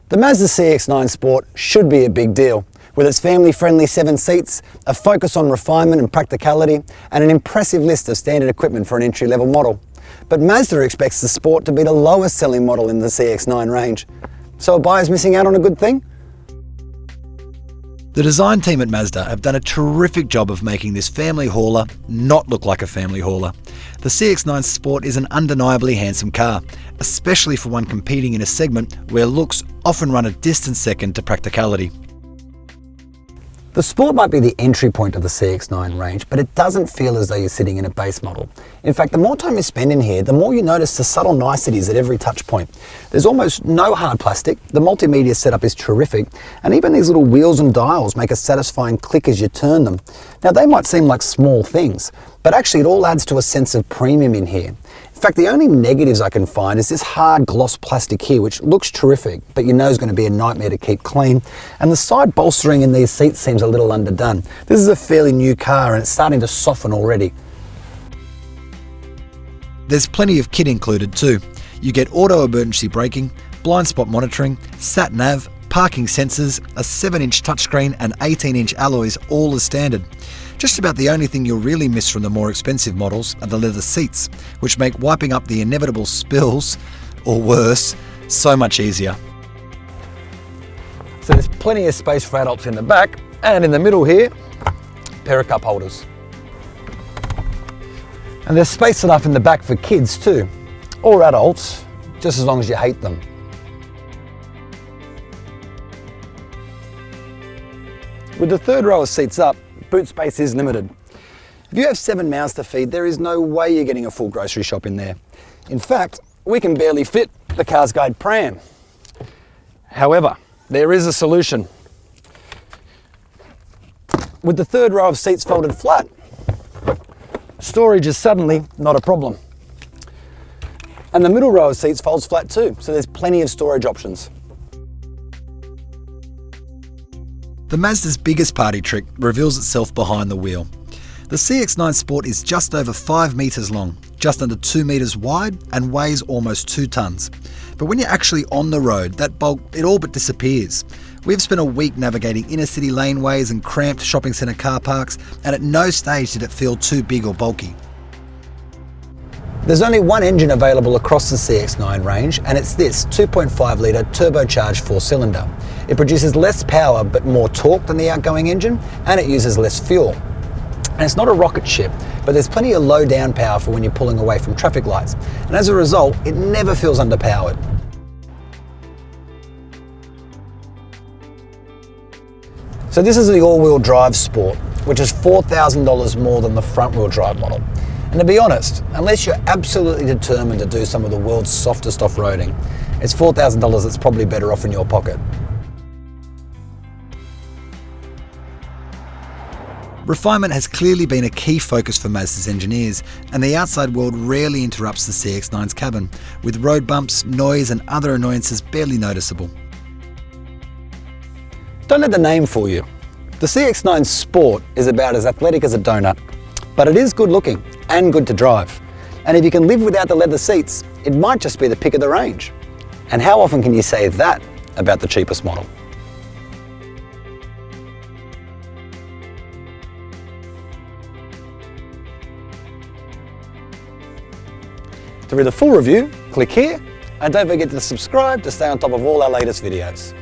The Mazda CX-9 Sport should be a big deal, with its family-friendly 7 seats, a focus on refinement and practicality, and an impressive list of standard equipment for an entry-level model. But Mazda expects the Sport to be the lowest selling model in the CX-9 range. So are buyers missing out on a good thing? The design team at Mazda have done a terrific job of making this family hauler not look like a family hauler. The CX-9 Sport is an undeniably handsome car, especially for one competing in a segment where looks often run a distant second to practicality. The Sport might be the entry point of the CX-9 range, but it doesn't feel as though you're sitting in a base model. In fact, the more time you spend in here, the more you notice the subtle niceties at every touch point. There's almost no hard plastic, the multimedia setup is terrific, and even these little wheels and dials make a satisfying click as you turn them. Now, they might seem like small things, but actually it all adds to a sense of premium in here. In fact, the only negatives I can find is this hard gloss plastic here, which looks terrific, but you know is going to be a nightmare to keep clean. And the side bolstering in these seats seems a little underdone. This is a fairly new car and it's starting to soften already. There's plenty of kit included too. You get auto emergency braking, blind spot monitoring, sat nav, parking sensors, a 7-inch touchscreen and 18-inch alloys, all as standard. Just about the only thing you'll really miss from the more expensive models are the leather seats, which make wiping up the inevitable spills, or worse, so much easier. So there's plenty of space for adults in the back, and in the middle here, pair of cup holders. And there's space enough in the back for kids too, or adults, just as long as you hate them. With the third row of seats up, boot space is limited. If you have 7 mouths to feed, there is no way you're getting a full grocery shop in there. In fact, we can barely fit the CarsGuide pram. However, there is a solution. With the third row of seats folded flat, storage is suddenly not a problem. And the middle row of seats folds flat too, so there's plenty of storage options. The Mazda's biggest party trick reveals itself behind the wheel. The CX-9 Sport is just over 5 metres long, just under 2 metres wide and weighs almost 2 tonnes. But when you're actually on the road, that bulk, it all but disappears. We've spent a week navigating inner city laneways and cramped shopping centre car parks, and at no stage did it feel too big or bulky. There's only one engine available across the CX-9 range, and it's this 2.5 litre turbocharged 4-cylinder. It produces less power but more torque than the outgoing engine, and it uses less fuel. And it's not a rocket ship, but there's plenty of low down power for when you're pulling away from traffic lights. And as a result, it never feels underpowered. So this is the all-wheel drive Sport, which is $4,000 more than the front-wheel drive model. And to be honest, unless you're absolutely determined to do some of the world's softest off-roading, it's $4,000 that's probably better off in your pocket. Refinement has clearly been a key focus for Mazda's engineers, and the outside world rarely interrupts the CX-9's cabin, with road bumps, noise and other annoyances barely noticeable. Don't let the name fool you. The CX-9 Sport is about as athletic as a donut, but it is good looking and good to drive. And if you can live without the leather seats, it might just be the pick of the range. And how often can you say that about the cheapest model? To read the full review, click here, and don't forget to subscribe to stay on top of all our latest videos.